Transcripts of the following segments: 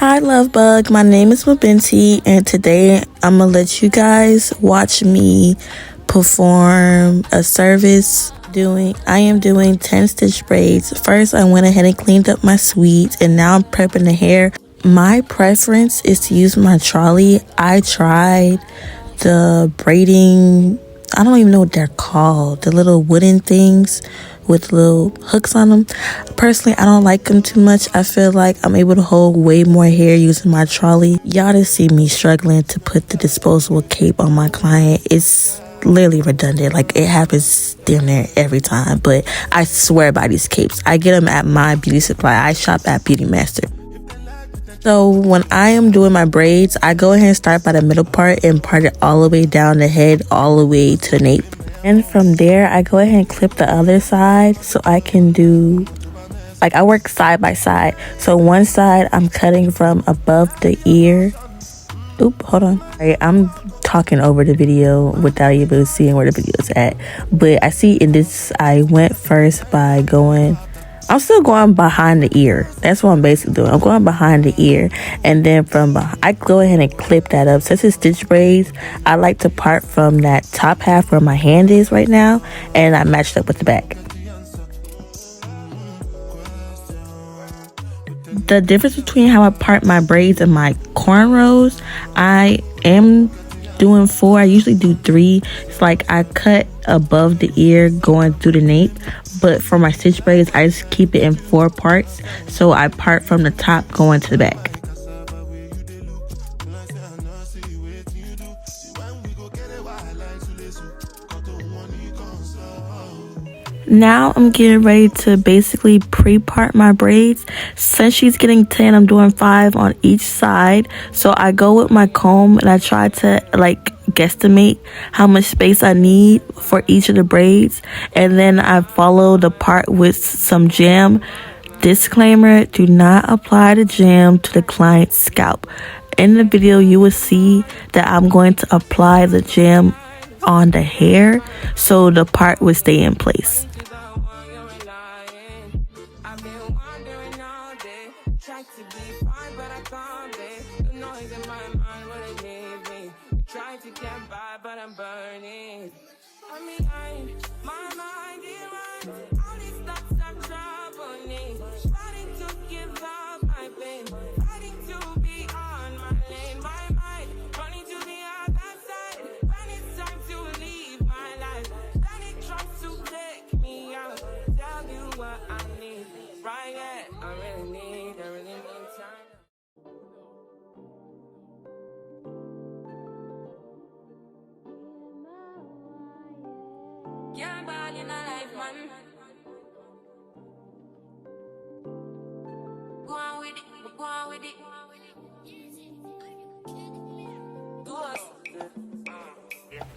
Hi love bug, my name is Mabinti and today I'm gonna let you guys watch me perform a service. I am doing 10 stitch braids. First I went ahead and cleaned up my suite and now I'm prepping the hair. My preference is to use my trolley. I tried the braiding, I don't even know what they're called, the little wooden things with little hooks on them. Personally, I don't like them too much. I feel like I'm able to hold way more hair using my trolley. Y'all just see me struggling to put the disposable cape on my client. It's literally redundant. Like, it happens damn near every time, but I swear by these capes. I get them at my beauty supply. I shop at Beauty Master. So when I am doing my braids, I go ahead and start by the middle part and part it all the way down the head, all the way to the nape. And from there, I go ahead and clip the other side so I can do, like, I work side by side. So one side, I'm cutting from above the ear. Oop, hold on. Right, I'm talking over the video without even seeing where the video is at. But I see in this, I went first by going, I'm still going behind the ear. That's what I'm basically doing. I'm going behind the ear. And then from behind, I go ahead and clip that up. Since it's stitch braids, I like to part from that top half where my hand is right now. And I matched up with the back. The difference between how I part my braids and my cornrows, I am doing 4. I usually do 3. It's like I cut above the ear going through the nape, but for my stitch braids I just keep it in 4 parts, so I part from the top going to the back. Now I'm getting ready to basically pre-part my braids. Since she's getting 10, I'm doing 5 on each side. So I go with my comb and I try to like guesstimate how much space I need for each of the braids. And then I follow the part with some jam. Disclaimer, do not apply the jam to the client's scalp. In the video, you will see that I'm going to apply the jam on the hair so the part will stay in place.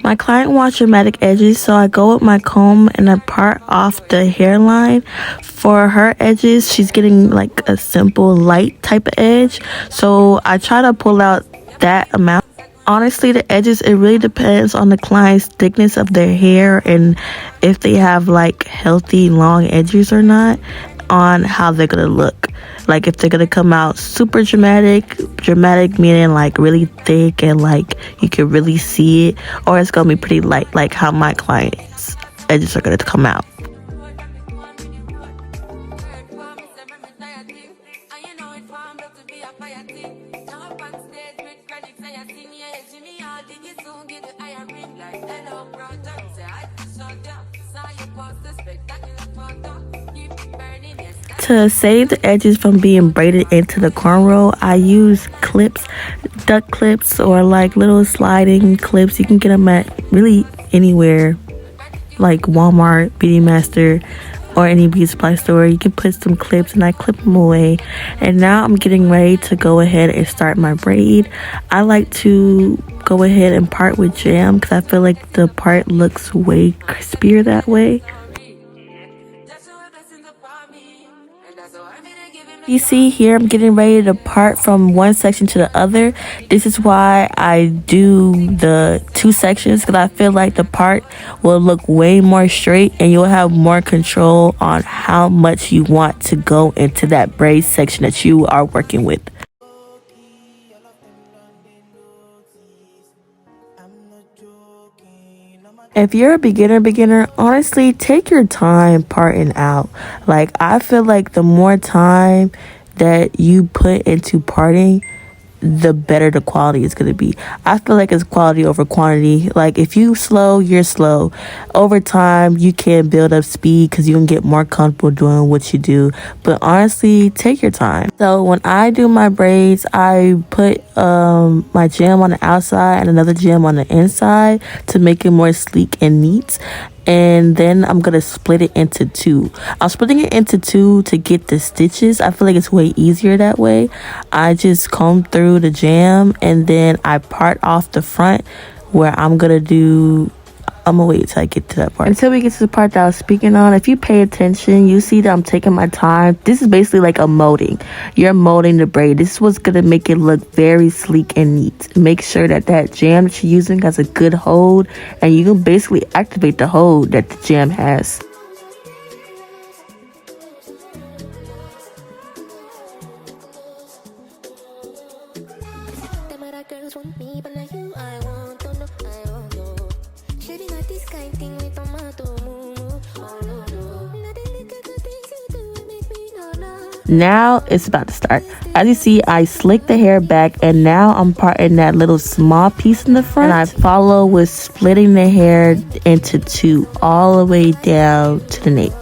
My client wants dramatic edges, so I go with my comb and I part off the hairline. For her edges, she's getting like a simple light type of edge, so I try to pull out that amount. Honestly, the edges, it really depends on the client's thickness of their hair and if they have like healthy long edges or not on how they're gonna look. Like if they're gonna come out super dramatic meaning like really thick and like you can really see it, or it's gonna be pretty light like how my client's edges are gonna come out. To save the edges from being braided into the cornrow, I use clips, duck clips, or like little sliding clips. You can get them at really anywhere, like Walmart, Beauty Master, or any beauty supply store. You can put some clips and I clip them away. And now I'm getting ready to go ahead and start my braid. I like to go ahead and part with jam because I feel like the part looks way crispier that way. You see here, I'm getting ready to part from one section to the other. This is why I do the 2 sections, because I feel like the part will look way more straight and you'll have more control on how much you want to go into that braid section that you are working with. If you're a beginner, honestly, take your time parting out. Like, I feel like the more time that you put into parting, the better the quality is going to be. I feel like it's quality over quantity. Like, if you slow, you're slow. Over time, you can build up speed because you can get more comfortable doing what you do. But honestly, take your time. So when I do my braids, I put my gem on the outside and another gem on the inside to make it more sleek and neat. And then I'm gonna split it into two. I'm splitting it into two to get the stitches. I feel like it's way easier that way. I just comb through the jam and then I part off the front where I'm gonna wait till I get to that part. Until we get to the part that I was speaking on, if you pay attention, you see that I'm taking my time. This is basically like a molding. You're molding the braid. This is what's gonna make it look very sleek and neat. Make sure that that jam that you're using has a good hold, and you can basically activate the hold that the jam has. Now it's about to start. As you see, I slicked the hair back and now I'm parting that little small piece in the front. And I follow with splitting the hair into two all the way down to the nape.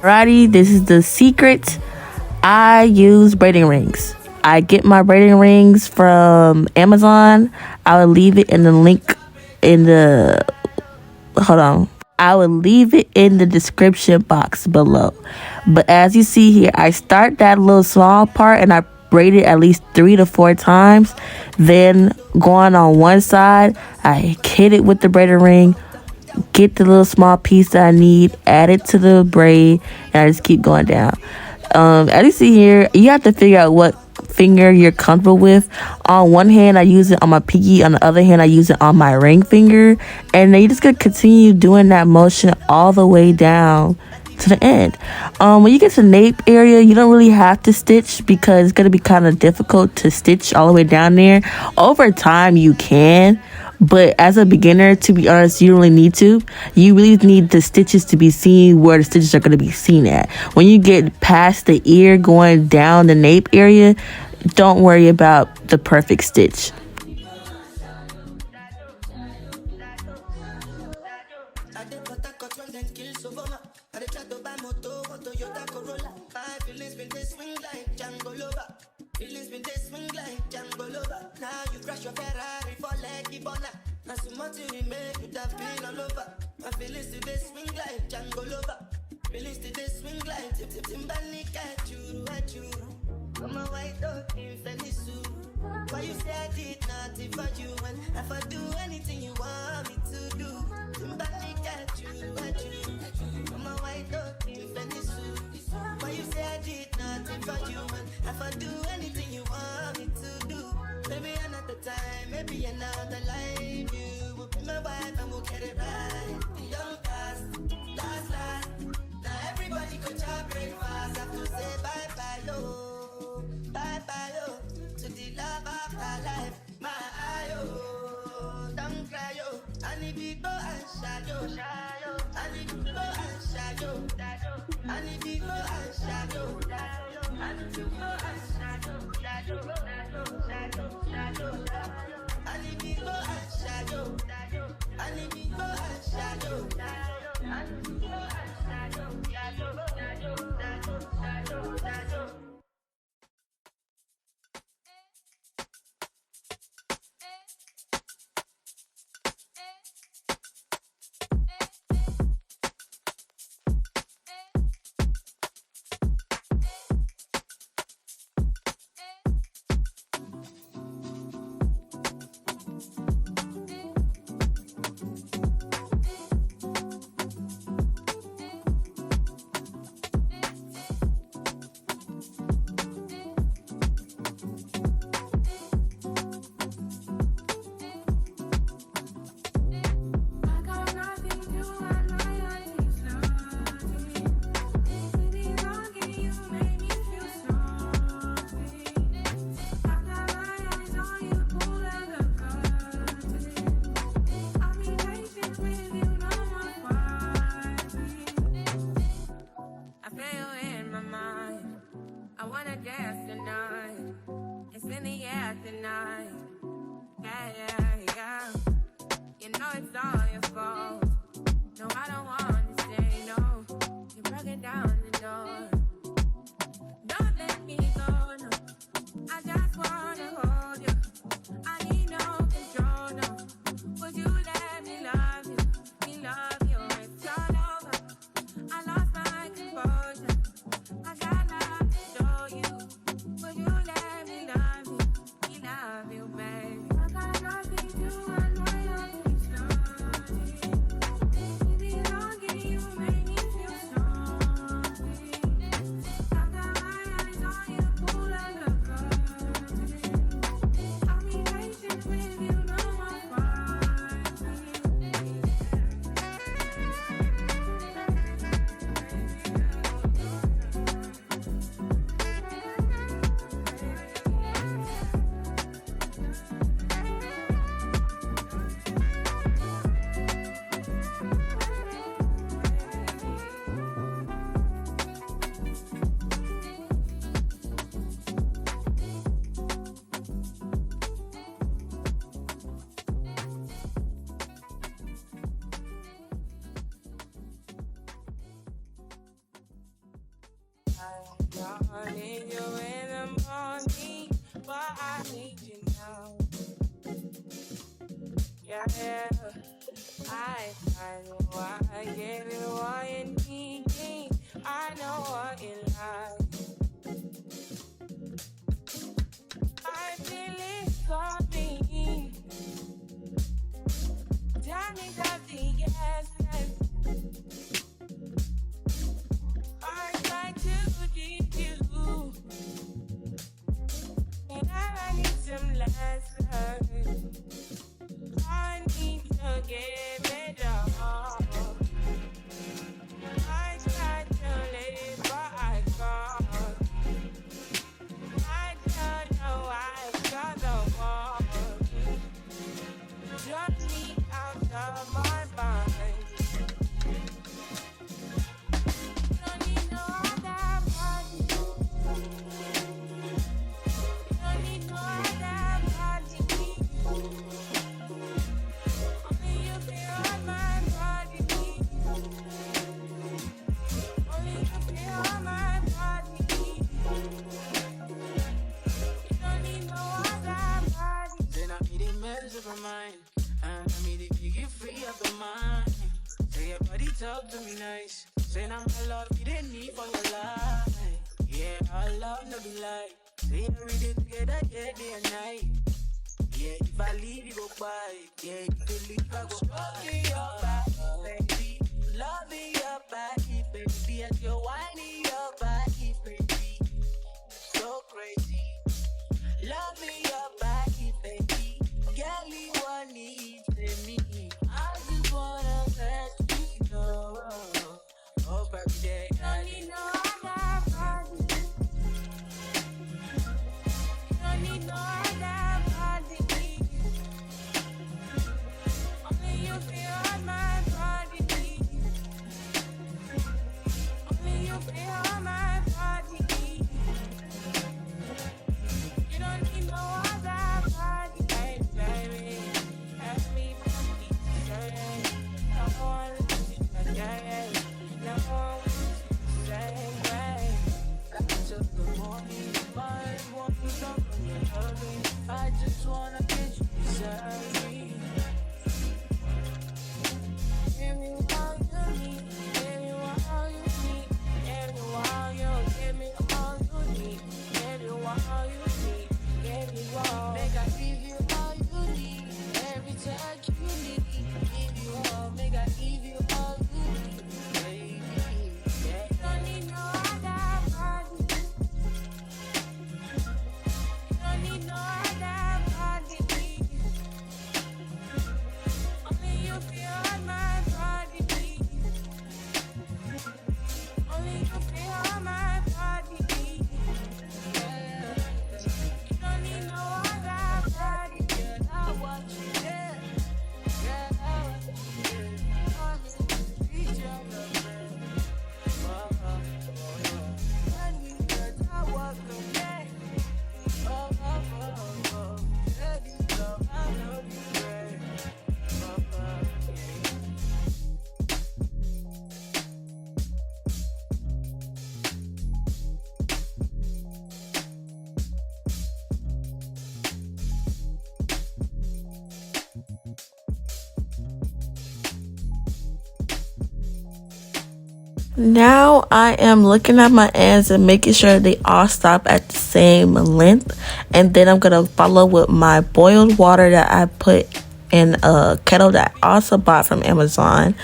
Alrighty, this is the secret. I use braiding rings. I get my braiding rings from Amazon. I will leave it in the link in the... Hold on. I will leave it in the description box below. But as you see here, I start that little small part and I braid it at least 3 to 4 times. Then going on one side, I hit it with the braiding ring, get the little small piece that I need, add it to the braid, and I just keep going down. As you see here, you have to figure out what finger you're comfortable with. On one hand, I use it on my pinky. On the other hand, I use it on my ring finger. And then you're just going to continue doing that motion all the way down to the end. When you get to the nape area, you don't really have to stitch because it's going to be kind of difficult to stitch all the way down there. Over time, you can. But as a beginner, to be honest, you don't really need to. You really need the stitches to be seen where the stitches are going to be seen at. When you get past the ear going down the nape area, don't worry about the perfect stitch. Now you crash your Ferrari for leggy bona. Now so much you make you have been all over. My feelings today swing like Django lover. Feelings today swing like Timbani at you. I'm a white dog in Fenisu. Why you say I did nothing for you? And if I do anything you want me to do, Timbani at you. I'm a white dog in Fenisu. Why you say I did nothing for you? And if I do anything you want me to do, maybe another time, maybe another life. You will be my wife and we'll get it right. The young past, last. Now everybody go to breakfast. Have to say bye-bye, yo. Bye-bye, yo. To the love of my life. My eye, yo. Don't cry, yo. I need to go and shadow. I need to go and shadow. I need to go and shadow. I need to go and shadow. wanna dance tonight. It's in the air tonight. Yeah, yeah, yeah. You know it's all your fault. No, I don't wanna say no. You're breaking down the door. Don't let me go, no. I just wanna hold you. I need no control, no. Would you let me love you? Me love you, it's all over. I lost my composure. I got love to show you. Would you let me love you? Me love you, babe. I got nothing to unwind on these stories. You belong in you, make me feel something. I got my eyes on you, pull like a curtain. I'll be patient with you, no more fighting. I need you in the morning, but I need you now. Yeah, yeah. I know why I gave you what you need. I know what you like. I feel it coming. Tell me something, yes, yes. I try to keep you, and I need some lessons. I need to give it all. I tried to live, but I can't. I don't know why I've got the wall. Drop me out of my mind. Don't need no other body. Don't need no other body. Only you feel on my body. Only you feel on my body. You don't need no other body. Then I made it mess up my mind. And I made it make it free up the mind. Say your body talk to me nice. Say now my love you didn't need for your life. Yeah, our love no be like. Say every day together, yeah, day and night. Yeah, if I leave you go by. Yeah, if you leave I go stroking your body, baby. Loving your body, baby. And you're whining your body, baby. So crazy. Loving your body, baby. Girl, you want need me. I just wanna let you know. Oh, baby, day. Don't need no other body. Don't need no other body. Only you feel on my body. Only you feel on my body. You don't need no other body, baby. Ask me for me, say, no one loves you again. No one wants you the same way. Till the morning, my one was up on your loving. I just wanna get you beside me. Give me all you need. Give me all you need. Give me all you. Give me all you need. Give me all you need. Give me all. Make I give you all you need. Every touch you need. Give you all, make I give you all you need. Baby, yeah. Don't need no other body. Don't need no other body. Now I am looking at my ends and making sure they all stop at the same length, and then I'm gonna follow with my boiled water that I put in a kettle that I also bought from Amazon.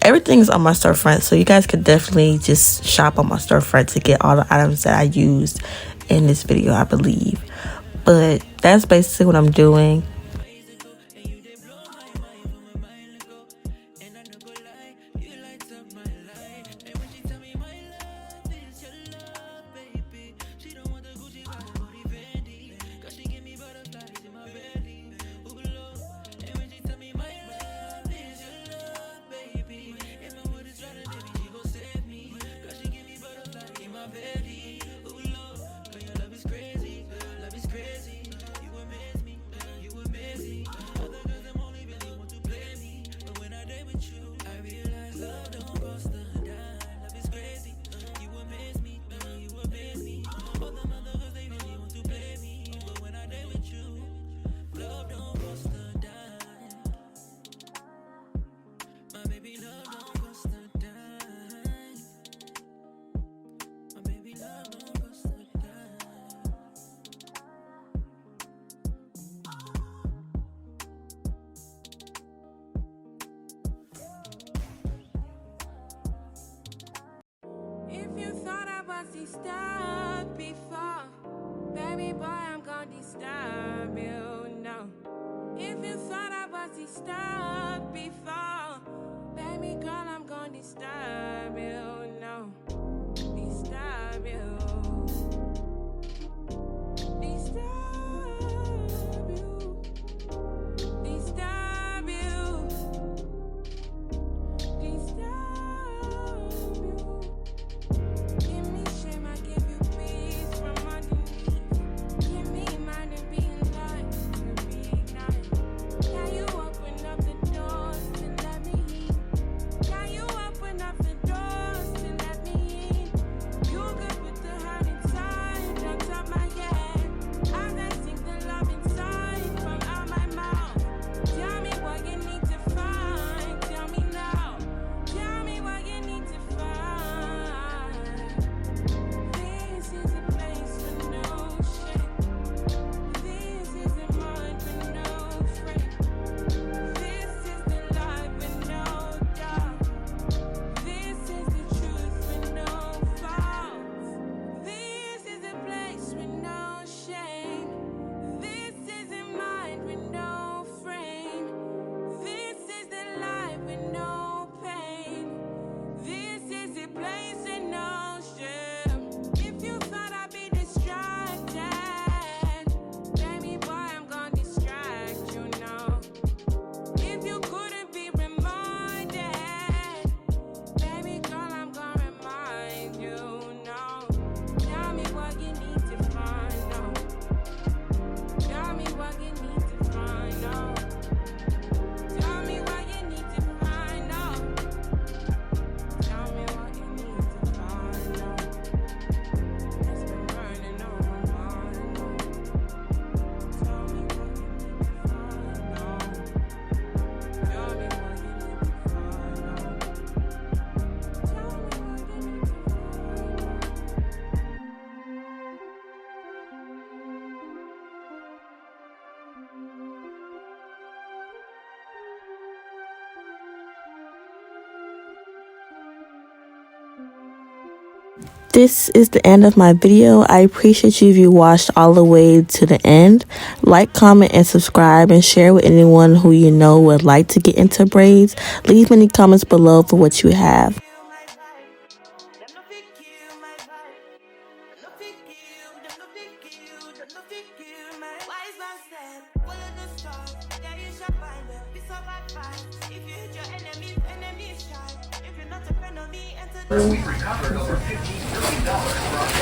Everything's on my storefront, so you guys could definitely just shop on my storefront to get all the items that I used in this video, I believe. But that's basically what I'm doing. If you thought I was disturbed before, baby boy, I'm gonna disturb you now. If you thought I was disturbed before, baby girl, I'm gonna disturb you now. Disturb you. Disturb you. Disturb you. Disturb you. Give me shame, I give you peace from underneath. Give me mind and being light to be night. Can you open up the doors and let me in? Can you open up the doors and let me in? You good with the hurt inside, on top of my head. As I sing the love inside from out my mouth. Tell me what you need to find. Tell me now. Tell me what you need to find. This is a place with no shame. This is a mind with no frame. This is the life with no doubt. This is the truth with no faults. This is a place with no shame. This is a mind with no frame. This is the life with no pain. This is a place with no shame. If you thought I'd be distracted, baby boy, I'm gonna distract you now. If you couldn't be reminded, baby girl, I'm gonna remind you now. Tell me what you need to find now. Tell me what you need to find now. Tell me what you need to find out. Tell me what you need to find out. It's been burning on my mind. Tell me what you need to find out. Tell me what you need to find out. Tell me what you need to find out. This is the end of my video. I appreciate you if you watched all the way to the end. Like, comment, and subscribe, and share with anyone who you know would like to get into braids. Leave any comments below for what you have.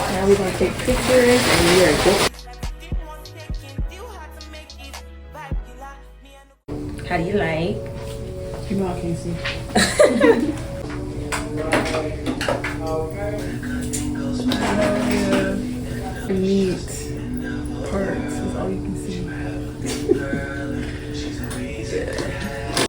Now we're gonna take pictures and we are good. How do you like? You know I can't see.